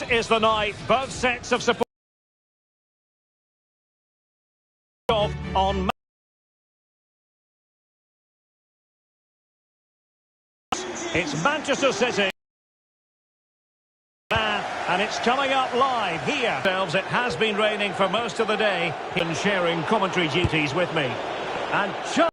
Is the night. Both sets of support on. It's Manchester City. And it's coming up live here. It has been raining for most of the day. And sharing commentary duties with me. And just...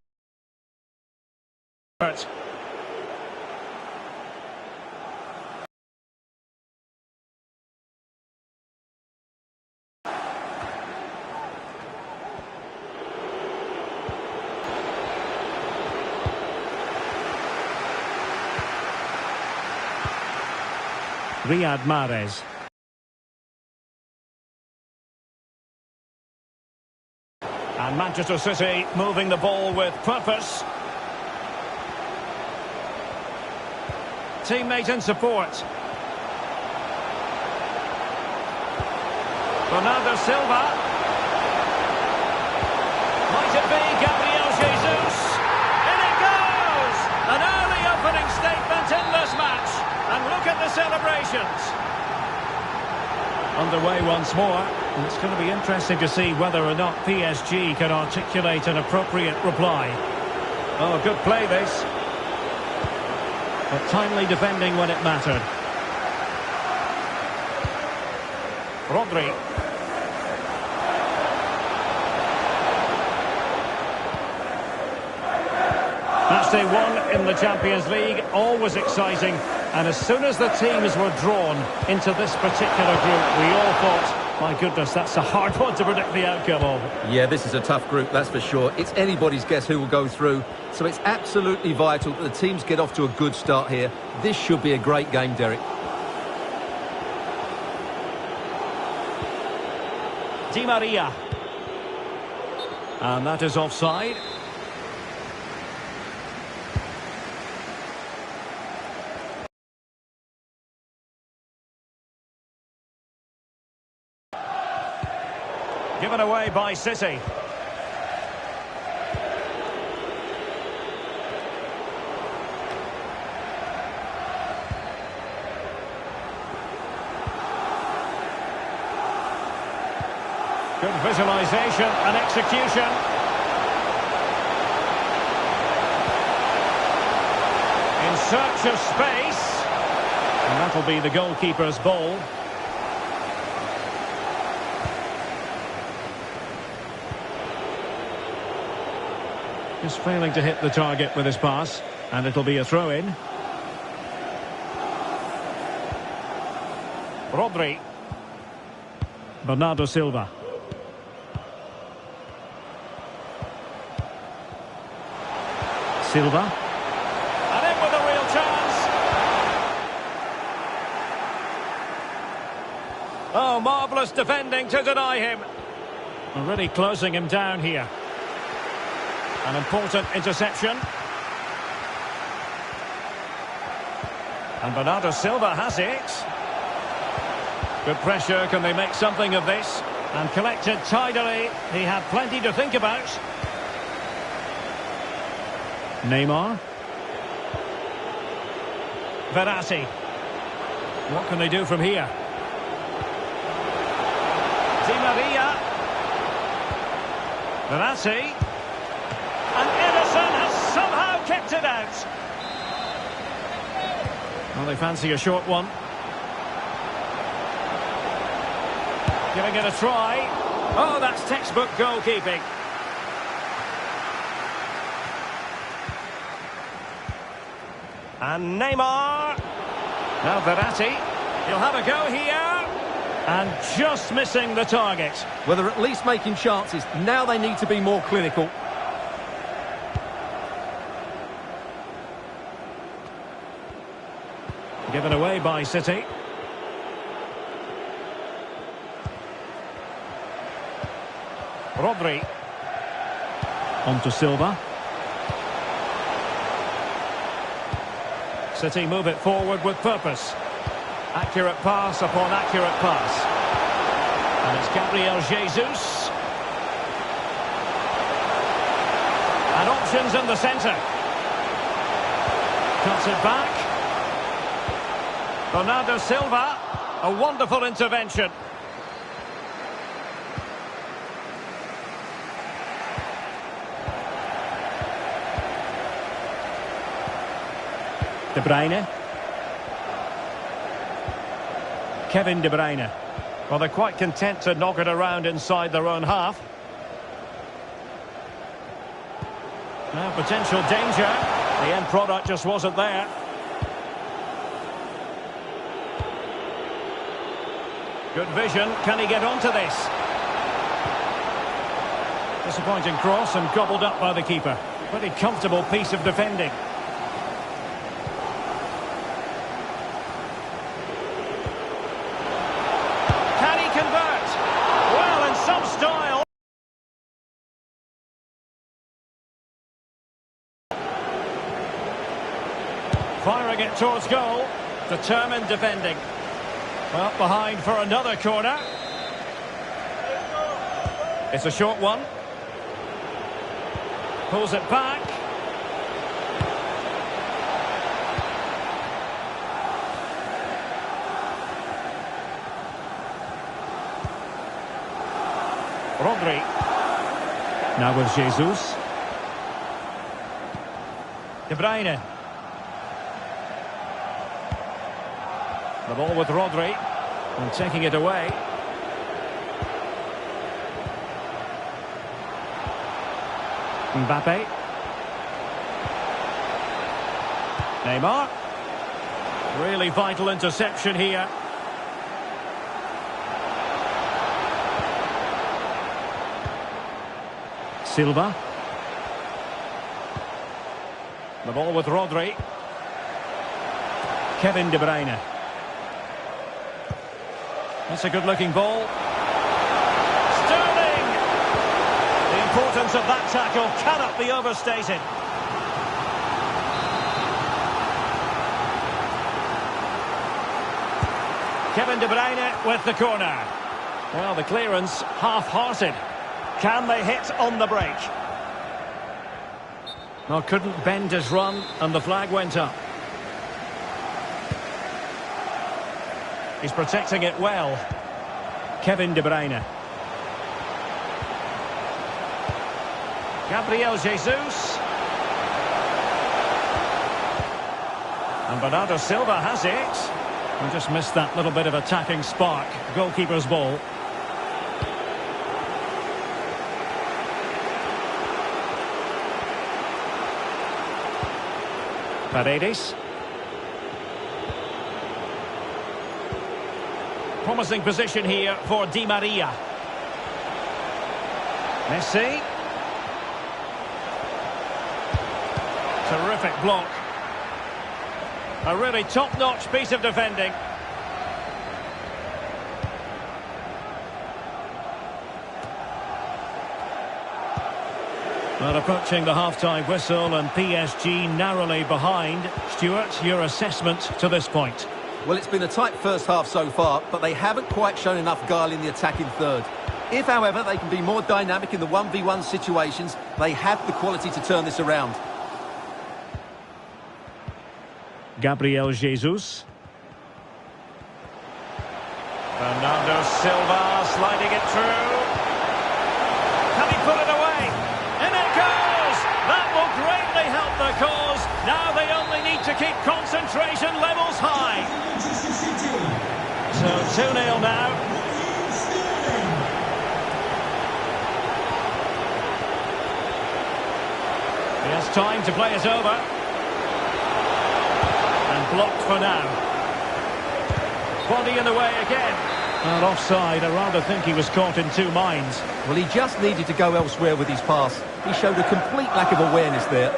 Riyad Mahrez. And Manchester City moving the ball with purpose. Teammate and support. Bernardo Silva. Might it be Gabriel Jesus? In it goes! An early opening statement in this match. And look at the celebrations. Underway once more. And it's going to be interesting to see whether or not PSG can articulate an appropriate reply. Oh, good play this. But timely defending when it mattered. Rodri. Matchday 1 in the Champions League, always exciting. And as soon as the teams were drawn into this particular group, we all thought, my goodness, that's a hard one to predict the outcome of. Yeah, this is a tough group, that's for sure. It's anybody's guess who will go through. So it's absolutely vital that the teams get off to a good start here. This should be a great game, Derek. Di Maria. And that is offside. Given away by City. Good visualization and execution. In search of space. And that'll be the goalkeeper's ball. Just failing to hit the target with his pass. And it'll be a throw-in. Rodri. Bernardo Silva. Silva. And in with a real chance. Oh, marvellous defending to deny him. Already closing him down here. An important interception. And Bernardo Silva has it. Good pressure. Can they make something of this? And collected tidily. He had plenty to think about. Neymar. Verratti. What can they do from here? Di Maria. Verratti. And Ederson has somehow kept it out. Well, they fancy a short one. Giving it a try. Oh, that's textbook goalkeeping. And Neymar. Now Verratti. He'll have a go here. And just missing the target. Well, they're at least making chances. Now they need to be more clinical. Given away by City. Rodri. On to Silva. City move it forward with purpose. Accurate pass upon accurate pass. And it's Gabriel Jesus. And options in the centre. Cuts it back. Bernardo Silva. A wonderful intervention. De Bruyne. Kevin De Bruyne. Well, they're quite content to knock it around inside their own half. Now, potential danger. The end product just wasn't there. Good vision. Can he get onto this? Disappointing cross and gobbled up by the keeper. Pretty comfortable piece of defending. Can he convert? Well, in some style. Firing it towards goal. Determined defending. Well, behind for another corner. It's a short one. Pulls it back. Rodri. Now with Jesus. De Bruyne. The ball with Rodri. And taking it away. Mbappe. Neymar. Really vital interception here. Silva. The ball with Rodri. Kevin De Bruyne. That's a good-looking ball. Sterling! The importance of that tackle cannot be overstated. Kevin De Bruyne with the corner. Well, the clearance half-hearted. Can they hit on the break? Well, couldn't bend his run, and the flag went up. He's protecting it well. Kevin De Bruyne. Gabriel Jesus. And Bernardo Silva has it. And just missed that little bit of attacking spark. Goalkeeper's ball. Paredes. Promising position here for Di Maria. Messi. Terrific block. A really top-notch piece of defending. Well, approaching the half-time whistle and PSG narrowly behind. Stuart, your assessment to this point? Well, it's been a tight first half so far, but they haven't quite shown enough guile in the attacking third. If, however, they can be more dynamic in the 1v1 situations, they have the quality to turn this around. Gabriel Jesus. Bernardo Silva sliding it through. Can he put it away? In it goes! That will greatly help the cause. Now they only need to keep concentration levels high. So 2-0 now. He has time to play it over. And blocked for now. Body in the way again. And offside. I rather think he was caught in two minds. Well, he just needed to go elsewhere with his pass. He showed a complete lack of awareness there.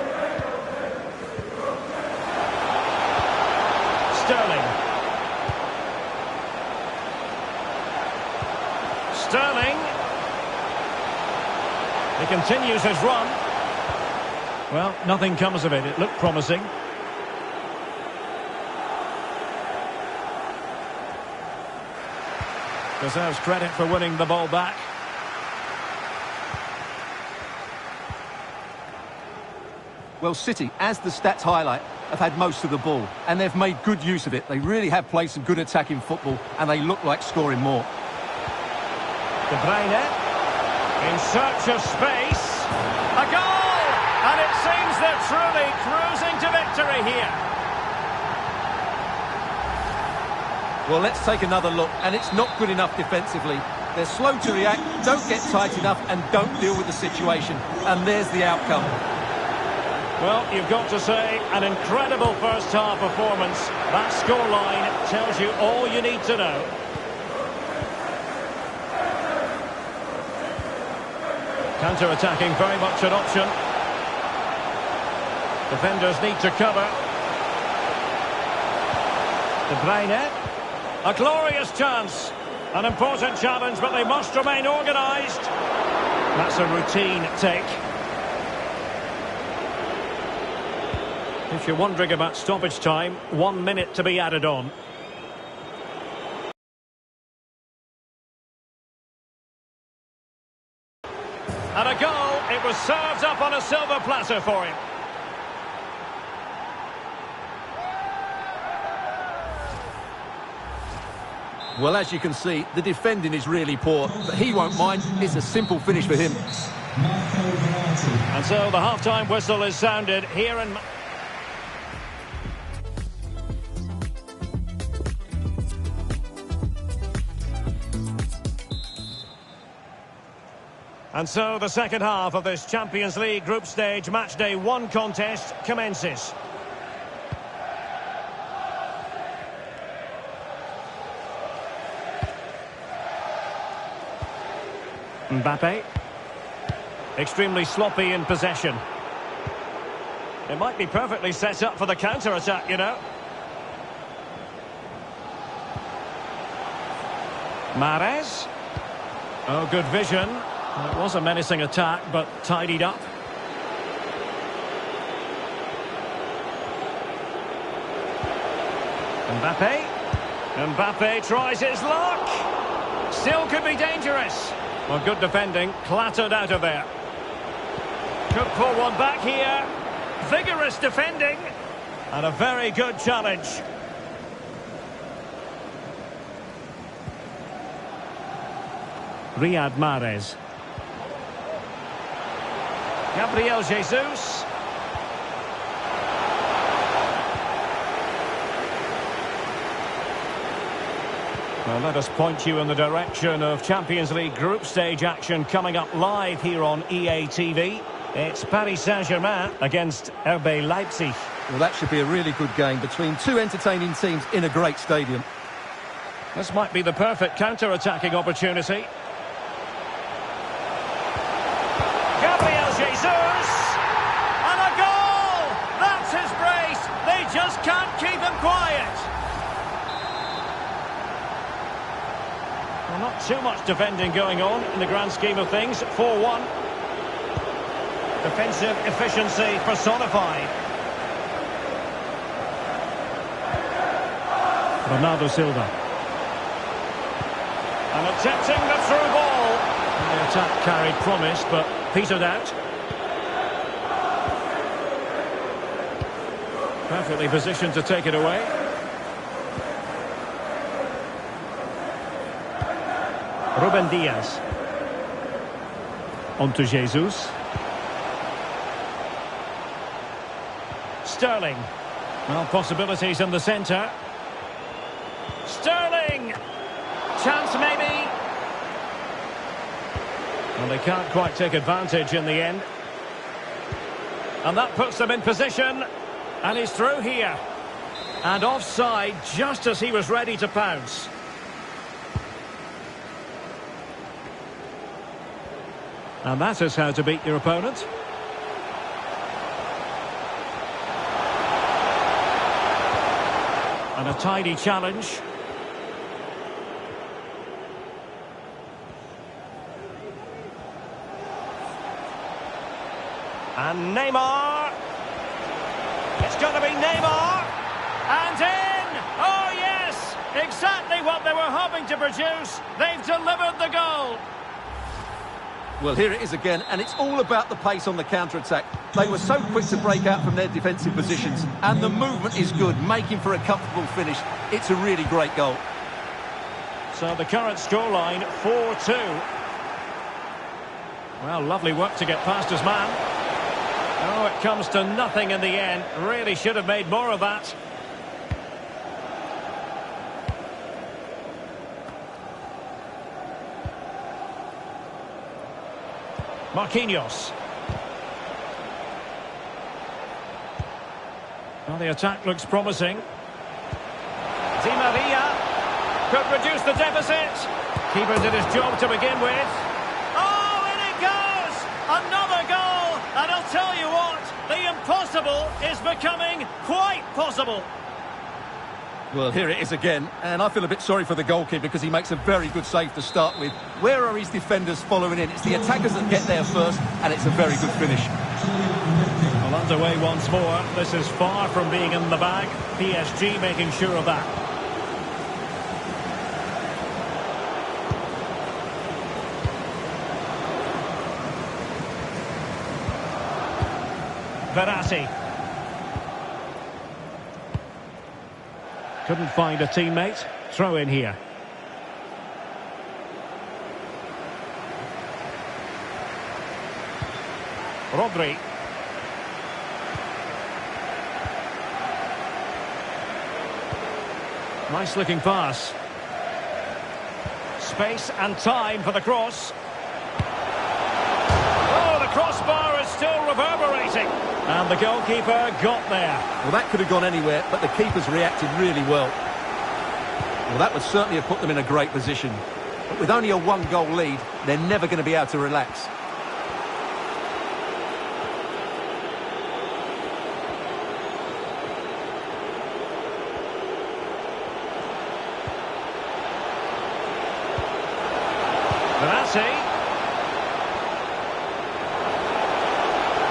Sterling. Sterling. He continues his run. Well, nothing comes of it. It looked promising. Deserves credit for winning the ball back. Well, City, as the stats highlight, have had most of the ball, and they've made good use of it. They really have played some good attacking football, and they look like scoring more. De Bruyne, in search of space. A goal! And it seems they're truly cruising to victory here. Well, let's take another look, and it's not good enough defensively. They're slow to react, don't get tight enough, and don't deal with the situation. And there's the outcome. Well, you've got to say, an incredible first-half performance. That scoreline tells you all you need to know. Counter-attacking, very much an option. Defenders need to cover. De Bruyne. A glorious chance. An important challenge, but they must remain organised. That's a routine take. If you're wondering about stoppage time, 1 minute to be added on. And a goal. It was served up on a silver platter for him. Well, as you can see, the defending is really poor, but he won't mind. It's a simple finish for him. And so the half-time whistle is sounded here in... And so the second half of this Champions League group stage matchday 1 contest commences. Mbappe. Extremely sloppy in possession. It might be perfectly set up for the counter-attack, you know. Mahrez. Oh, good vision. Well, it was a menacing attack, but tidied up. Mbappe. Mbappe tries his luck. Still could be dangerous. Well, good defending, clattered out of there. Could pull one back here. Vigorous defending. And a very good challenge. Riyad Mahrez. Gabriel Jesus. Well, let us point you in the direction of Champions League group stage action coming up live here on EA TV. It's Paris Saint-Germain against RB Leipzig. Well, that should be a really good game between two entertaining teams in a great stadium. This might be the perfect counter-attacking opportunity. Gabriel Jesus! And a goal! That's his brace! They just can't keep him quiet! Well, not too much defending going on in the grand scheme of things. 4-1. Defensive efficiency personified. Bernardo Silva. And attempting the through ball. The attack carried promise, but petered out. Perfectly positioned to take it away. Ruben Diaz. On to Jesus. Sterling. Well, possibilities in the centre. Sterling! Chance maybe. Well, they can't quite take advantage in the end. And that puts them in position. And he's through here. And offside just as he was ready to pounce. And that is how to beat your opponent. And a tidy challenge. And Neymar. It's going to be Neymar. And in! Oh, yes! Exactly what they were hoping to produce. They've delivered the goal. Well, here it is again, and it's all about the pace on the counter-attack. They were so quick to break out from their defensive positions, and the movement is good, making for a comfortable finish. It's a really great goal. So the current scoreline, 4-2. Well, lovely work to get past his man. Oh, it comes to nothing in the end. Really should have made more of that. Marquinhos. Well, the attack looks promising. Di Maria could reduce the deficit. Keeper did his job to begin with. Oh, in it goes! Another goal! And I'll tell you what, the impossible is becoming quite possible. Well, here it is again, and I feel a bit sorry for the goalkeeper because he makes a very good save to start with. Where are his defenders following in? It's the attackers that get there first, and it's a very good finish. Well, underway once more. This is far from being in the bag. PSG making sure of that. Verratti. Couldn't find a teammate. Throw in here. Rodri. Nice looking pass. Space and time for the cross. Oh, the crossbar is still reverberating. And the goalkeeper got there. Well, that could have gone anywhere, but the keeper's reacted really well. Well, that would certainly have put them in a great position. But with only a one-goal lead, they're never going to be able to relax. Verratti.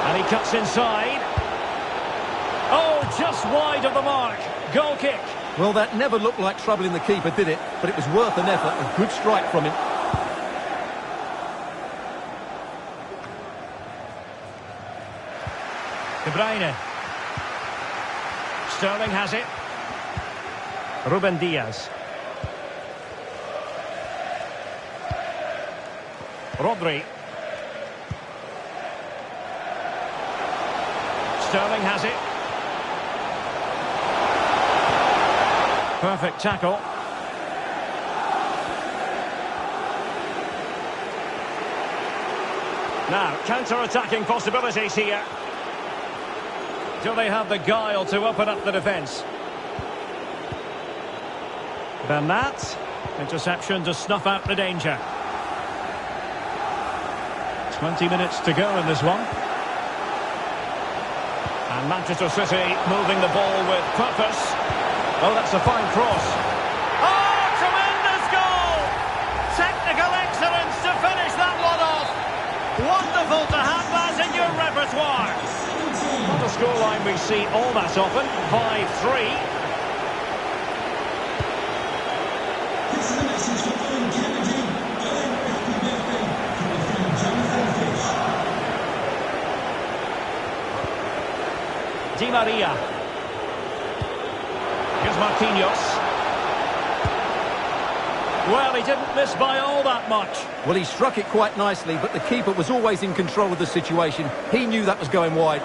And he cuts inside. Oh, just wide of the mark. Goal kick. Well, that never looked like trouble in the keeper, did it? But it was worth an effort. A good strike from him. De Bruyne. Sterling has it. Ruben Diaz. Rodri. Sterling has it. Perfect tackle. Now, counter-attacking possibilities here. Do they have the guile to open up the defence? Bernat. Interception to snuff out the danger. 20 minutes to go in this one. And Manchester City moving the ball with purpose. Oh, that's a fine cross. Oh, tremendous goal! Technical excellence to finish that one off. Wonderful to have that in your repertoire. Not a scoreline we see all that often. 5-3. This is a message for Owen Kennedy. Owen, happy birthday. From your friend Jonathan Fish. Di Maria. Here's Marquinhos. Well, he didn't miss by all that much. Well, he struck it quite nicely, but the keeper was always in control of the situation. He knew that was going wide.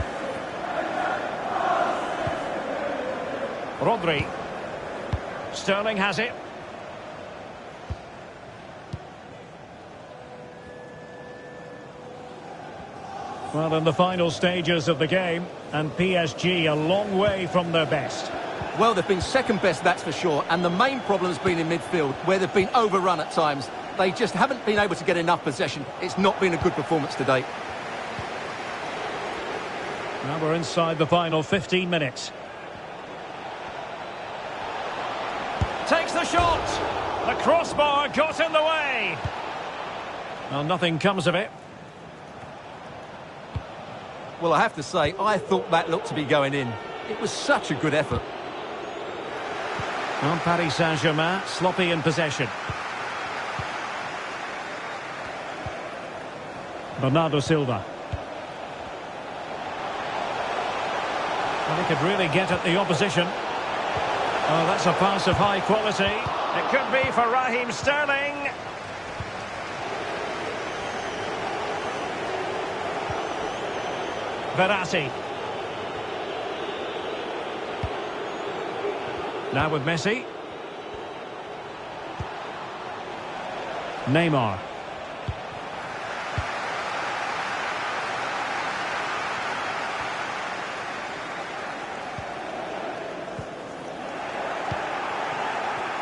Rodri. Sterling has it. Well, in the final stages of the game, and PSG a long way from their best. Well, they've been second best, that's for sure, and the main problem has been in midfield, where they've been overrun at times. They just haven't been able to get enough possession. It's not been a good performance to date. Now we're inside the final 15 minutes. Takes the shot. The crossbar got in the way. Well, nothing comes of it. Well, I have to say, I thought that looked to be going in. It was such a good effort. On Paris Saint-Germain, sloppy in possession. Bernardo Silva. Well, he could really get at the opposition. Oh, that's a pass of high quality. It could be for Raheem Sterling. Verratti. Now with Messi. Neymar.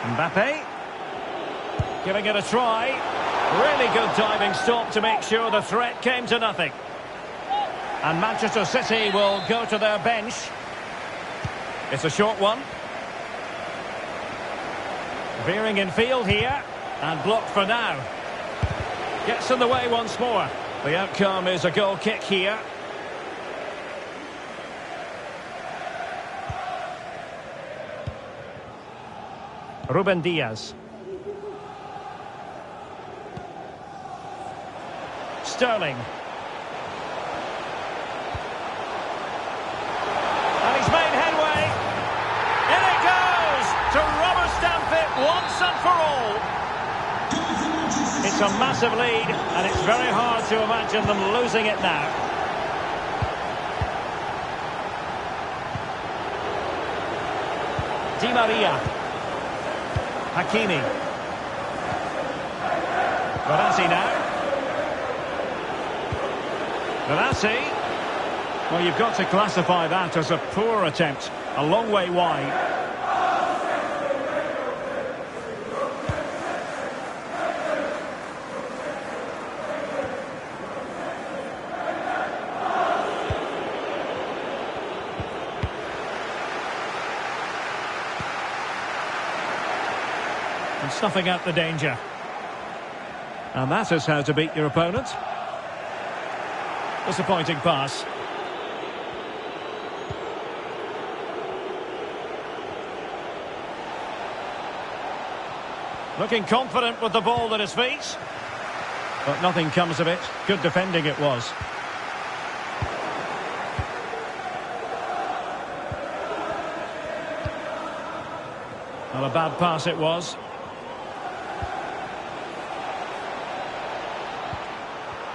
Mbappe. Giving it a try. Really good diving stop to make sure the threat came to nothing. And Manchester City will go to their bench. It's a short one. Veering in field here. And blocked for now. Gets in the way once more. The outcome is a goal kick here. Ruben Diaz. Sterling. And he's made headway. In it goes to rubber stamp it once and for all. It's a massive lead, and it's very hard to imagine them losing it now. Di Maria. Hakimi. Verratti now. Verratti. Well, you've got to classify that as a poor attempt. A long way wide. And snuffing out the danger. And that is how to beat your opponent. Disappointing pass. Looking confident with the ball at his feet. But nothing comes of it. Good defending it was. Well, a bad pass it was.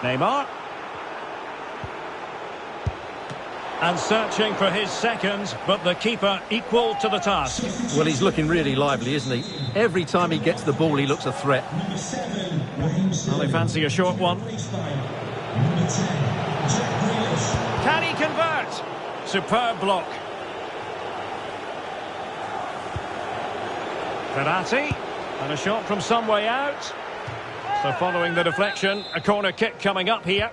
Neymar. And searching for his second, but the keeper equal to the task. Well, he's looking really lively, isn't he? Every time he gets the ball, he looks a threat. Well, they fancy a short one. Can he convert? Superb block. Verratti. And a shot from some way out. So following the deflection, a corner kick coming up here.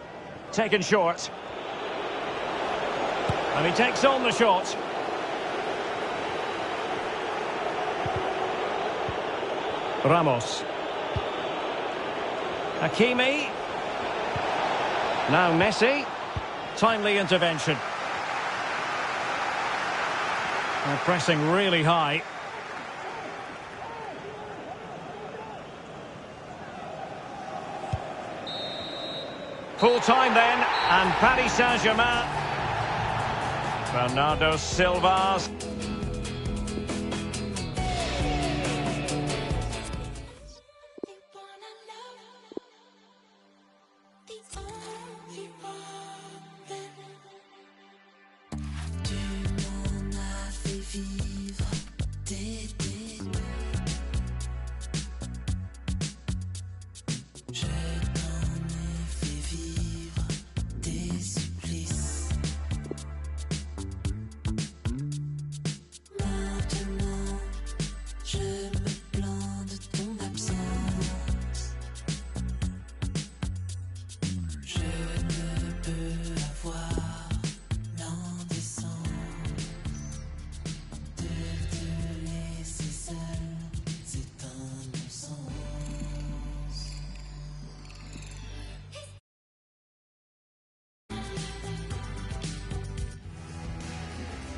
Taken short. And he takes on the shot. Ramos. Hakimi. Now Messi. Timely intervention. And pressing really high. Full time then, and Paris Saint-Germain. Bernardo Silva.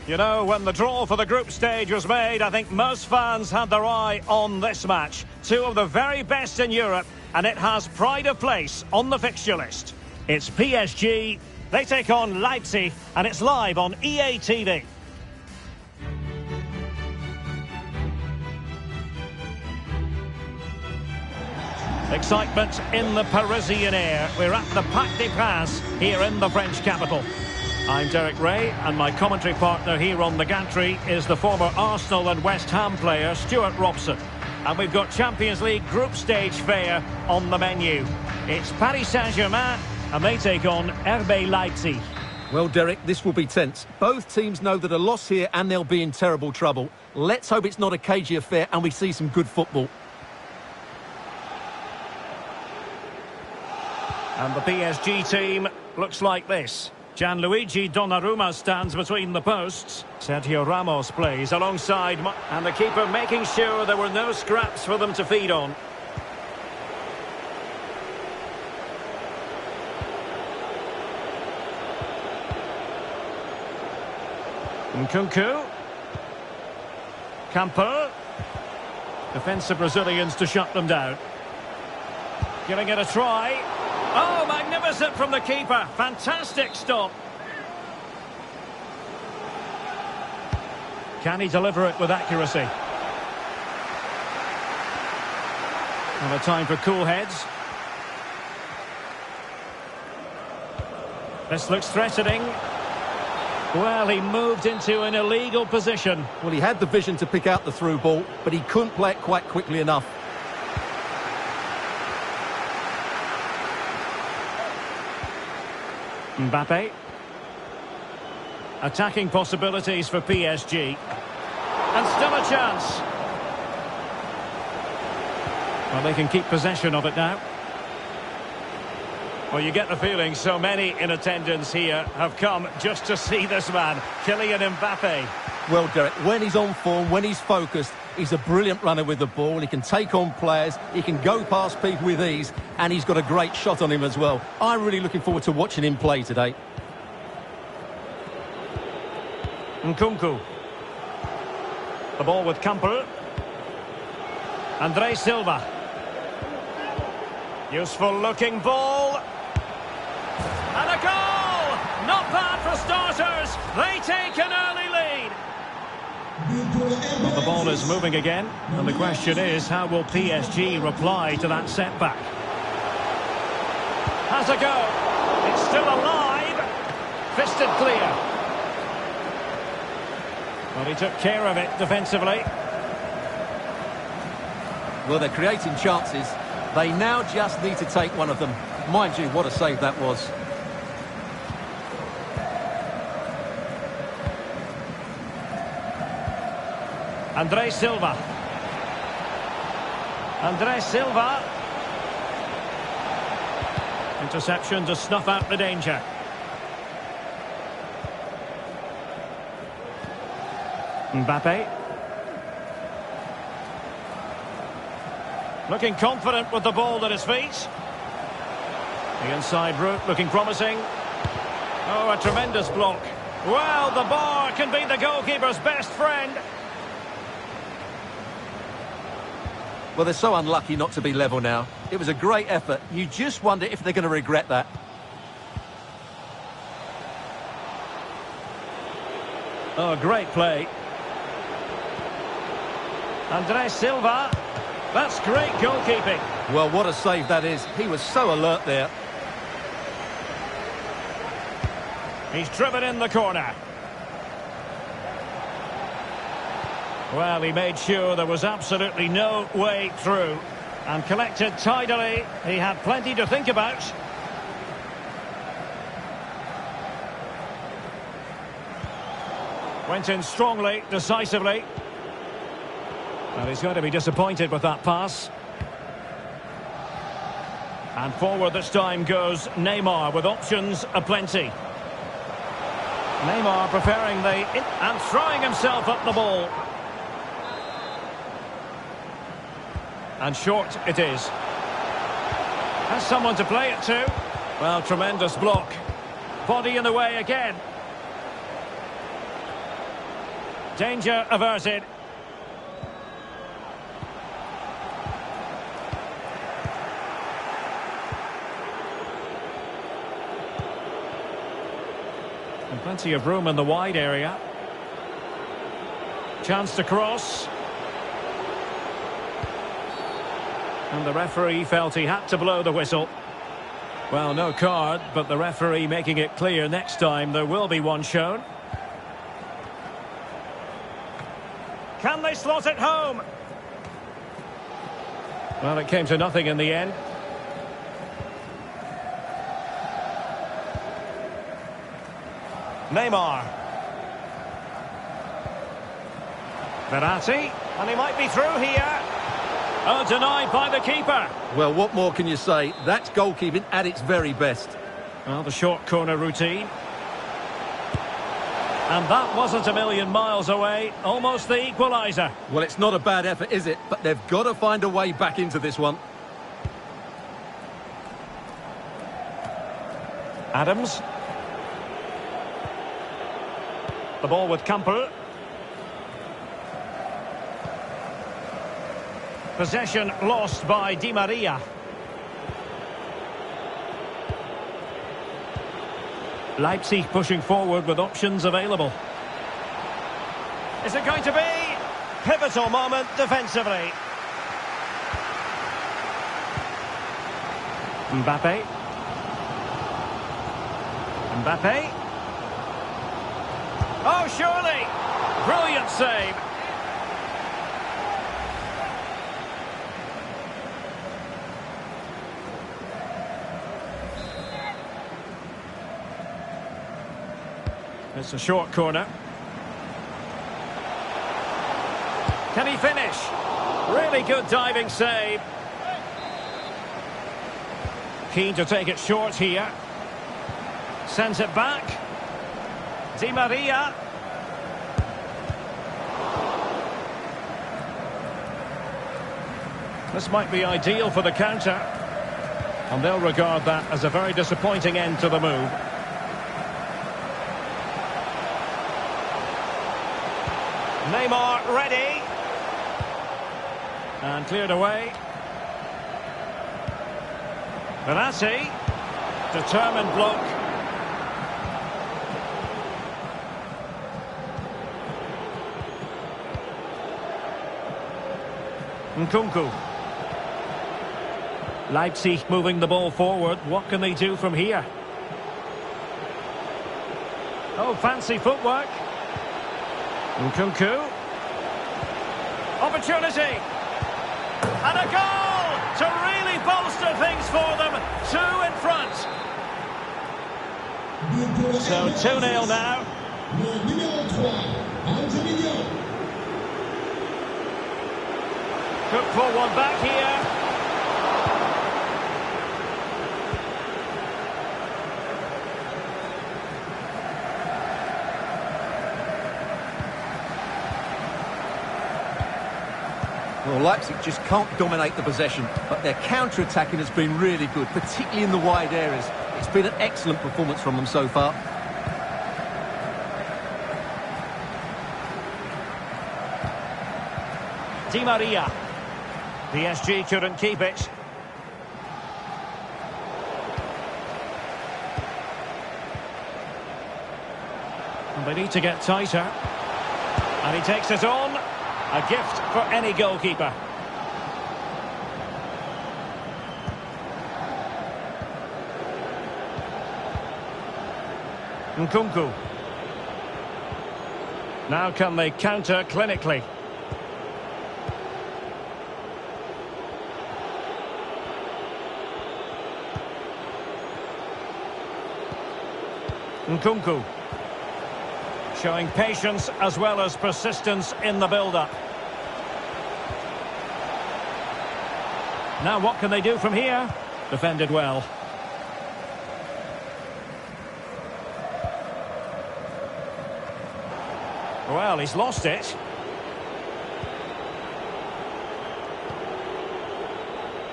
You know, when the draw for the group stage was made, I think most fans had their eye on this match. Two of the very best in Europe, and it has pride of place on the fixture list. It's PSG. They take on Leipzig, and it's live on EA TV. Excitement in the Parisian air. We're at the Parc des Princes here in the French capital. I'm Derek Ray, and my commentary partner here on the gantry is the former Arsenal and West Ham player Stuart Robson. And we've got Champions League group stage fare on the menu. It's Paris Saint-Germain, and they take on RB Leipzig. Well, Derek, this will be tense. Both teams know that a loss here and they'll be in terrible trouble. Let's hope it's not a cagey affair and we see some good football. And the PSG team looks like this. Gianluigi Donnarumma stands between the posts. Sergio Ramos plays alongside, and the keeper making sure there were no scraps for them to feed on. Nkunku. Campo. Defensive Brazilians to shut them down. Giving it a try. Oh, magnificent from the keeper. Fantastic stop. Can he deliver it with accuracy? And a time for cool heads. This looks threatening. Well, he moved into an illegal position. Well, he had the vision to pick out the through ball, but he couldn't play it quite quickly enough. Mbappe. Attacking possibilities for PSG. And still a chance. Well, they can keep possession of it now. Well, you get the feeling so many in attendance here have come just to see this man, Kylian Mbappe. Well, Derek, when he's on form, when he's focused, he's a brilliant runner with the ball. He can take on players, he can go past people with ease, and he's got a great shot on him as well. I'm really looking forward to watching him play today. Nkunku. The ball with Campo. Andre Silva. Useful looking ball. And a goal! Not bad for starters. They take an early lead. Well, the ball is moving again, and the question is, how will PSG reply to that setback? Has a go. It's still alive. Fisted clear. Well, he took care of it defensively. Well, they're creating chances. They now just need to take one of them. Mind you, what a save that was. Andre Silva. Andre Silva. Interception to snuff out the danger. Mbappe. Looking confident with the ball at his feet. The inside route looking promising. Oh, a tremendous block. Well, the bar can be the goalkeeper's best friend. Well, they're so unlucky not to be level now. It was a great effort. You just wonder if they're going to regret that. Oh, great play. Andre Silva. That's great goalkeeping. Well, what a save that is. He was so alert there. He's driven in the corner. Well, he made sure there was absolutely no way through. And collected tidily. He had plenty to think about. Went in strongly, decisively. Well, he's going to be disappointed with that pass. And forward this time goes Neymar with options aplenty. Neymar preferring and throwing himself at the ball. And short it is. Has someone to play it to. Well, tremendous block. Body in the way again. Danger averted. Plenty of room in the wide area. Chance to cross. And the referee felt he had to blow the whistle. Well, no card, but the referee making it clear next time there will be one shown. Can they slot it home? Well, it came to nothing in the end. Neymar. Verratti, and he might be through here. Oh, denied by the keeper. Well, what more can you say? That's goalkeeping at its very best. Well, the short corner routine. And that wasn't a million miles away. Almost the equaliser. Well, it's not a bad effort, is it? But they've got to find a way back into this one. Adams. The ball with Campbell. Possession lost by Di Maria. Leipzig pushing forward with options available. Is it going to be? Pivotal moment defensively. Mbappe. Mbappe. Oh, surely! Brilliant save. It's a short corner. Can he finish? Really good diving save. Keen to take it short here. Sends it back. Di Maria. This might be ideal for the counter. And they'll regard that as a very disappointing end to the move. Neymar ready. And cleared away. Verratti. Determined block. Nkunku. Leipzig moving the ball forward. What can they do from here? Oh, fancy footwork. Nkunku. Opportunity. And a goal to really bolster things for them. 2 in front. So 2-0 now. Could pull one back here. Well, Leipzig just can't dominate the possession, but their counter-attacking has been really good, particularly in the wide areas. It's been an excellent performance from them so far. Di Maria. PSG couldn't keep it. And they need to get tighter. And he takes it on. A gift for any goalkeeper. Nkunku. Now can they counter clinically? Nkunku. Showing patience as well as persistence in the build-up. Now what can they do from here? Defended well. Well, he's lost it.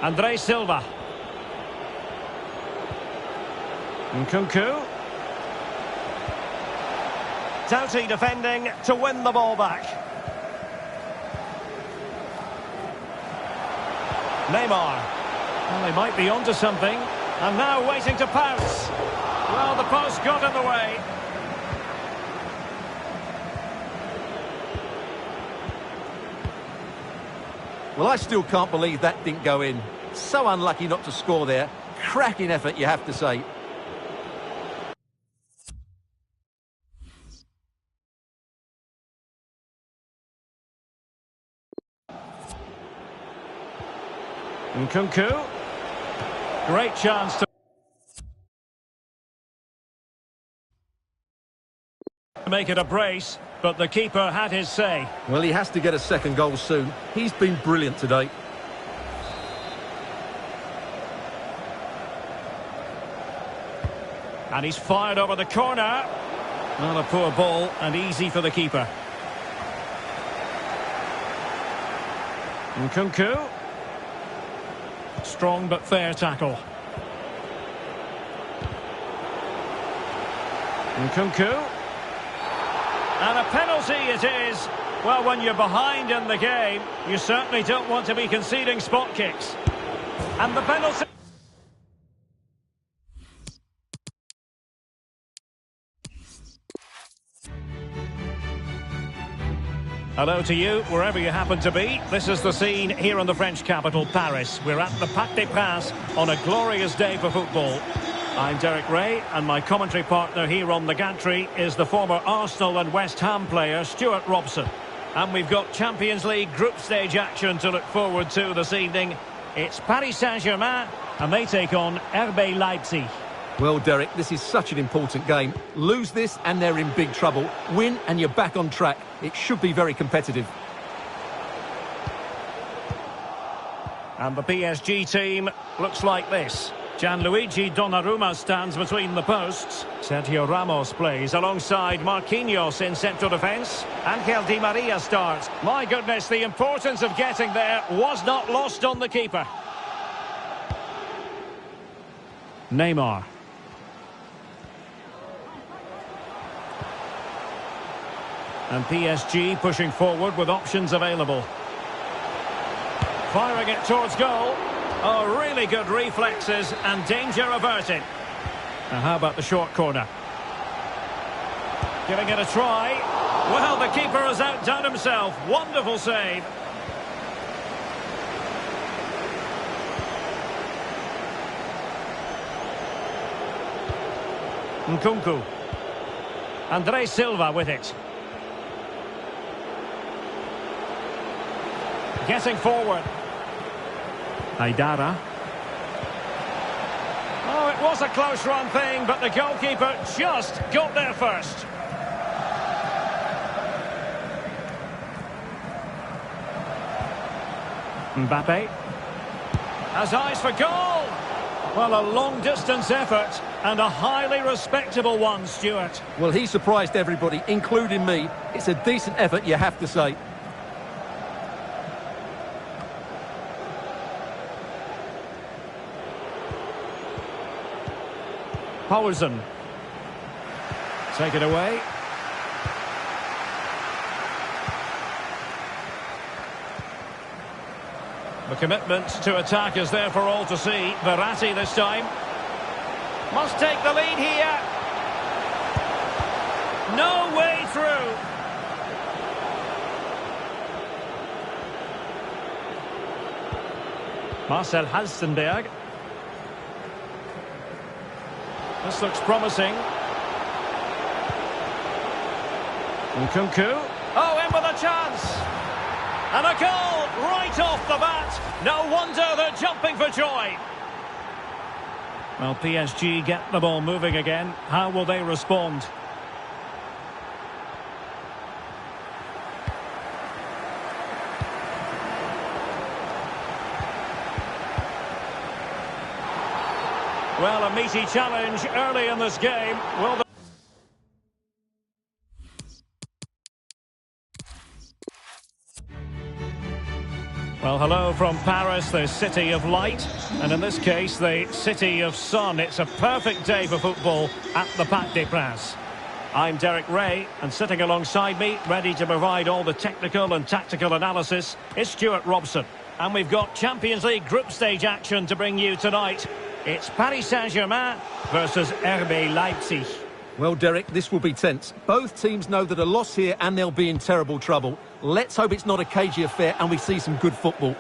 Andre Silva. Nkunku. Doughty defending to win the ball back. Neymar. Well, they might be onto something. And now waiting to pounce. Well, the post got in the way. Well, I still can't believe that didn't go in. So unlucky not to score there. Cracking effort, you have to say. Nkunku. Great chance to make it a brace, but the keeper had his say. Well, he has to get a second goal soon. He's been brilliant today. And he's fired over the corner. Not a poor ball and easy for the keeper. Nkunku. Strong but fair tackle. Nkunku. And a penalty it is. Well, when you're behind in the game, you certainly don't want to be conceding spot kicks. And the penalty... Hello to you, wherever you happen to be. This is the scene here in the French capital, Paris. We're at the Parc des Princes on a glorious day for football. I'm Derek Ray, and my commentary partner here on the gantry is the former Arsenal and West Ham player, Stuart Robson. And we've got Champions League group stage action to look forward to this evening. It's Paris Saint-Germain, and they take on RB Leipzig. Well, Derek, this is such an important game. Lose this and they're in big trouble. Win and you're back on track. It should be very competitive. And the PSG team looks like this. Gianluigi Donnarumma stands between the posts. Sergio Ramos plays alongside Marquinhos in central defence. Angel Di Maria starts. My goodness, the importance of getting there was not lost on the keeper. Neymar. And PSG pushing forward with options available. Firing it towards goal. Oh, really good reflexes and danger averted. Now how about the short corner? Giving it a try. Well, the keeper has outdone himself. Wonderful save. Nkunku. Andre Silva with it. Getting forward. Haidara. Oh, it was a close run thing, but the goalkeeper just got there first. Mbappe. Has eyes for goal. Well, a long-distance effort and a highly respectable one, Stuart. Well, he surprised everybody, including me. It's a decent effort, you have to say. Poulsen. Take it away. The commitment to attack is there for all to see. Verratti this time. Must take the lead here. No way through. Marcel Halstenberg. This looks promising. Nkunku. Oh, in with a chance. And a goal right off the bat. No wonder they're jumping for joy. Well, PSG get the ball moving again. How will they respond? Well, a meaty challenge early in this game. Will Well, hello from Paris, the city of light, and in this case, the city of sun. It's a perfect day for football at the Parc des Princes. I'm Derek Ray, and sitting alongside me, ready to provide all the technical and tactical analysis, is Stuart Robson. And we've got Champions League group stage action to bring you tonight. It's Paris Saint-Germain versus RB Leipzig. Well, Derek, this will be tense. Both teams know that a loss here and they'll be in terrible trouble. Let's hope it's not a cagey affair and we see some good football.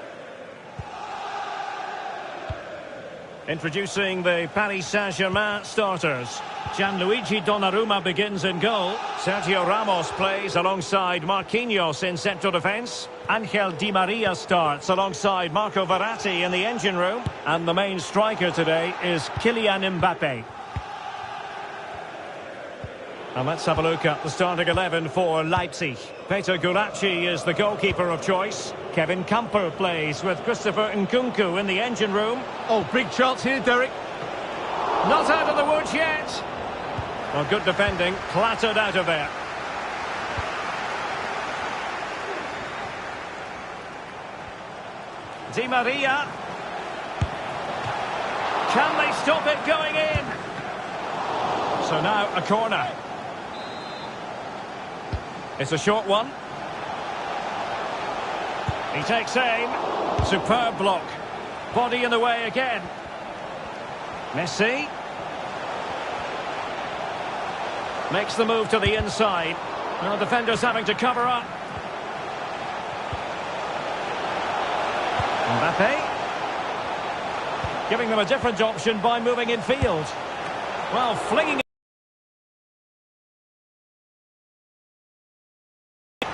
Introducing the Paris Saint-Germain starters. Gianluigi Donnarumma begins in goal. Sergio Ramos plays alongside Marquinhos in central defence. Angel Di Maria starts alongside Marco Verratti in the engine room. And the main striker today is Kylian Mbappe. And let's have a look at the starting 11 for Leipzig. Peter Gulacsi is the goalkeeper of choice. Kevin Camper plays with Christopher Nkunku in the engine room. Oh, big chance here, Derek. Not out of the woods yet. Well, good defending, clattered out of there. Di Maria. Can they stop it going in? So now a corner. It's a short one. He takes aim. Superb block. Body in the way again. Messi. Makes the move to the inside. Well, defenders having to cover up. Mbappe. Giving them a different option by moving in field. Well, flinging.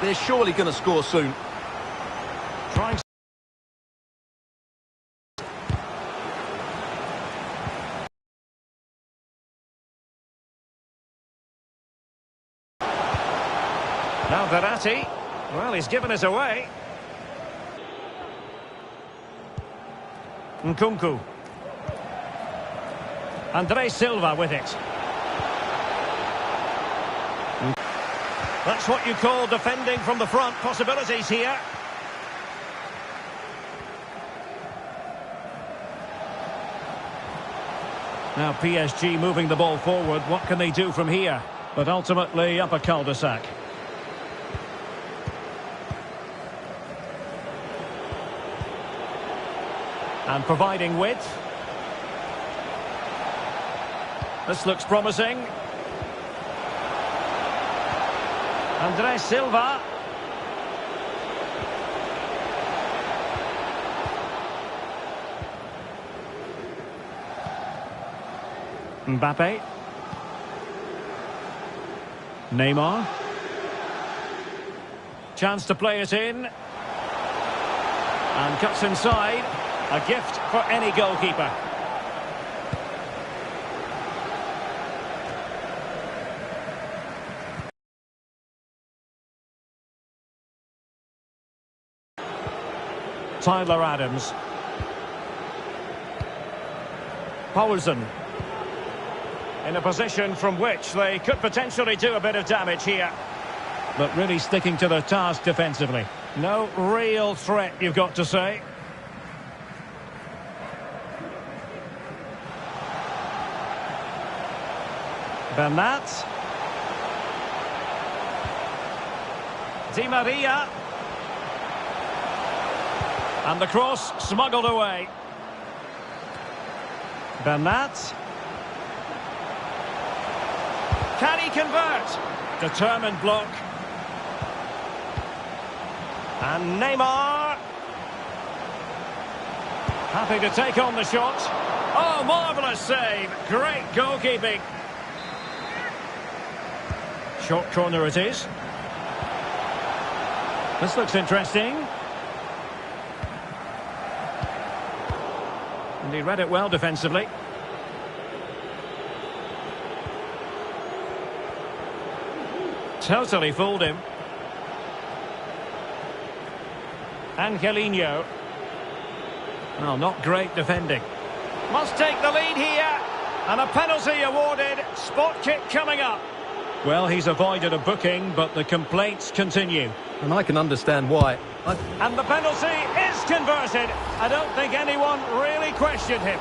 They're surely going to score soon. Trying. Now Verratti. Well, he's given us away. Nkunku. Andre Silva with it. That's what you call defending from the front. Possibilities here. Now PSG moving the ball forward. What can they do from here? But ultimately up a cul-de-sac. And providing width. This looks promising. Andre Silva. Mbappe. Neymar. Chance to play it in. And cuts inside. A gift for any goalkeeper. Tyler Adams. Poulsen. In a position from which they could potentially do a bit of damage here. But really sticking to their task defensively. No real threat, you've got to say. Bernat. Di Maria. And the cross smuggled away. Bernat. Can he convert? Determined block. And Neymar. Happy to take on the shot. Oh, marvellous save. Great goalkeeping. Short corner it is. This looks interesting. And he read it well defensively. Totally fooled him. Angelino. Well, not great defending. Must take the lead here. And a penalty awarded. Spot kick coming up. Well, he's avoided a booking, but the complaints continue. And I can understand why. And the penalty is converted. I don't think anyone really questioned him.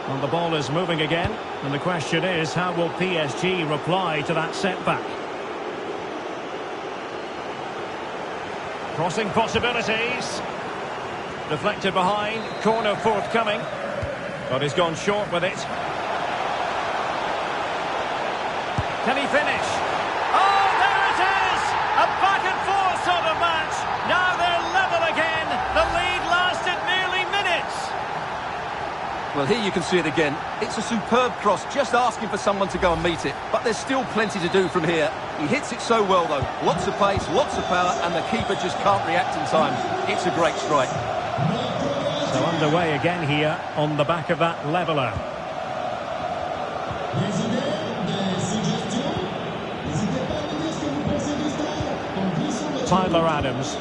Well, the ball is moving again. And the question is, how will PSG reply to that setback? Crossing possibilities. Deflected behind. Corner forthcoming. But he's gone short with it. Can he finish? Oh, there it is! A back and forth sort of match. Now they're level again. The lead lasted merely minutes. Well, here you can see it again. It's a superb cross, just asking for someone to go and meet it. But there's still plenty to do from here. He hits it so well, though. Lots of pace, lots of power, and the keeper just can't react in time. It's a great strike. So underway again here on the back of that leveller. Tyler Adams.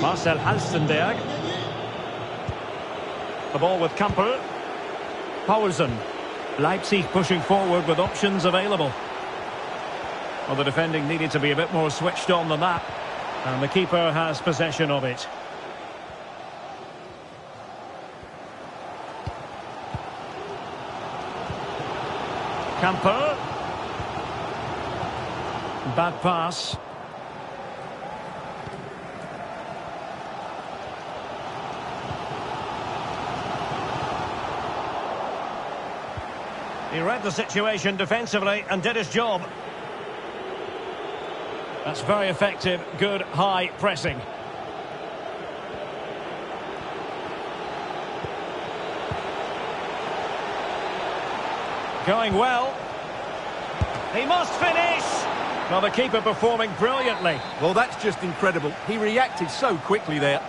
Marcel Halstenberg. The ball with Kamper. Paulsen. Leipzig pushing forward with options available. Well, the defending needed to be a bit more switched on than that. And the keeper has possession of it. Kamper. Bad pass. He read the situation defensively and did his job. That's very effective, good high pressing. Going well. He must finish! Well, the keeper performing brilliantly. Well, that's just incredible. He reacted so quickly there.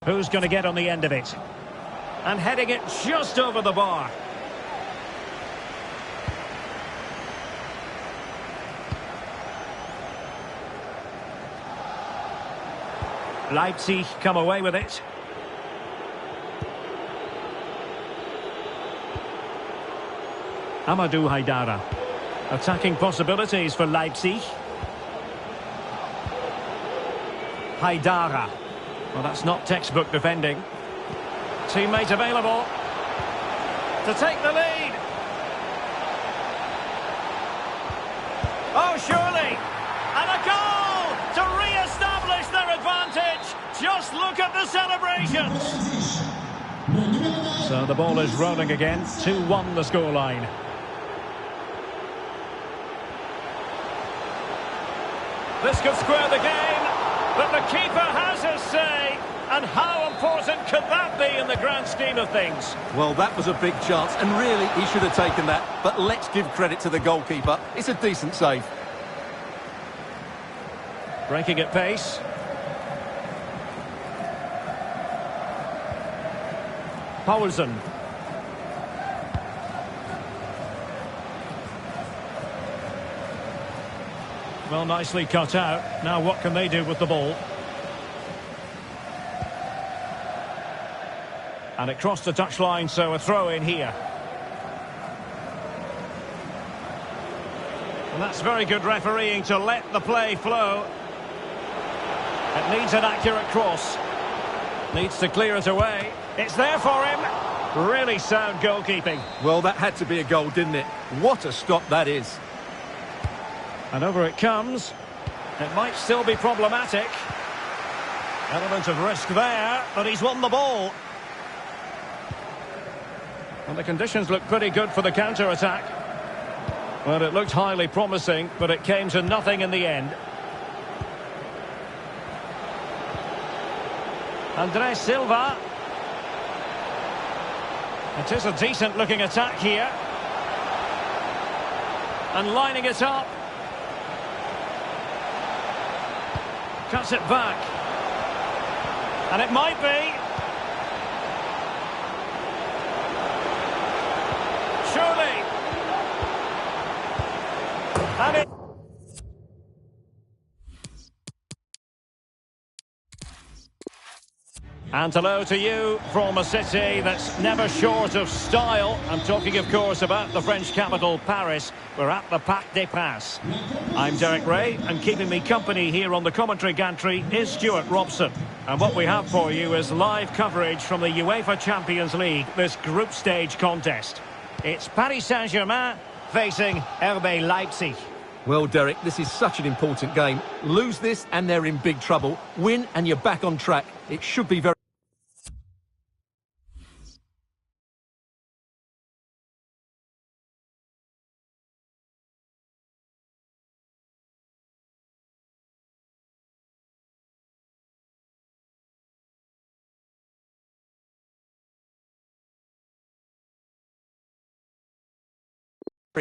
Who's going to get on the end of it? And heading it just over the bar. Leipzig come away with it. Amadou Haidara. Attacking possibilities for Leipzig. Haidara. Well, that's not textbook defending. Teammate available to take the lead. Oh, surely. And a goal to re-establish their advantage. Just look at the celebrations. So the ball is rolling again. 2-1 the scoreline. This could square the game, but the keeper has his say. And how important could that be in the grand scheme of things? Well, that was a big chance, and really, he should have taken that. But let's give credit to the goalkeeper. It's a decent save. Breaking at pace. Paulsen. Well, nicely cut out. Now what can they do with the ball? And it crossed the touchline, so a throw in here. And that's very good refereeing to let the play flow. It needs an accurate cross. Needs to clear it away. It's there for him. Really sound goalkeeping. Well, that had to be a goal, didn't it? What a stop that is. And over it comes. It might still be problematic. Element of risk there, but he's won the ball. And the conditions look pretty good for the counter-attack. Well, it looked highly promising, but it came to nothing in the end. André Silva. It is a decent-looking attack here. And lining it up. Cuts it back. And it might be. Surely. And it... And hello to you from a city that's never short of style. I'm talking, of course, about the French capital, Paris. We're at the Parc des Princes. I'm Derek Ray, and keeping me company here on the commentary gantry is Stuart Robson. And what we have for you is live coverage from the UEFA Champions League, this group stage contest. It's Paris Saint-Germain facing RB Leipzig. Well, Derek, this is such an important game. Lose this and they're in big trouble. Win and you're back on track. It should be very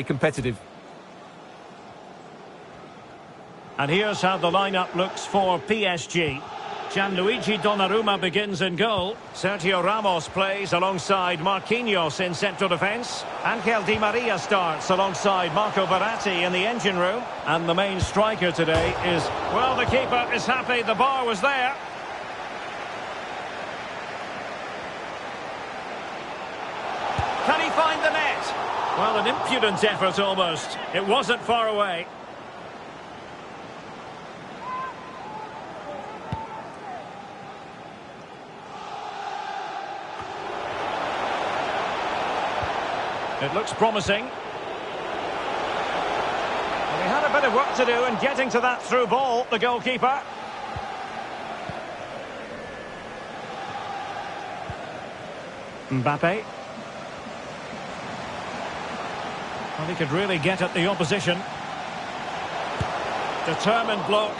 competitive. And here's how the lineup looks for PSG. Gianluigi Donnarumma begins in goal. Sergio Ramos plays alongside Marquinhos in central defence. Angel Di Maria starts alongside Marco Verratti in the engine room. And the main striker today is, well, the keeper is happy the bar was there. Can he find the net? Well, an impudent effort almost. It wasn't far away. It looks promising. Well, he had a bit of work to do in getting to that through ball, the goalkeeper. Mbappe. Well, he could really get at the opposition. Determined block.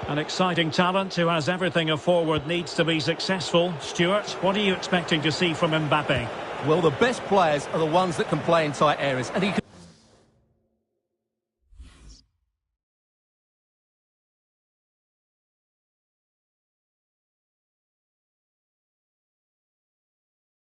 An exciting talent who has everything a forward needs to be successful. Stuart, what are you expecting to see from Mbappe? Well, the best players are the ones that can play in tight areas, and he can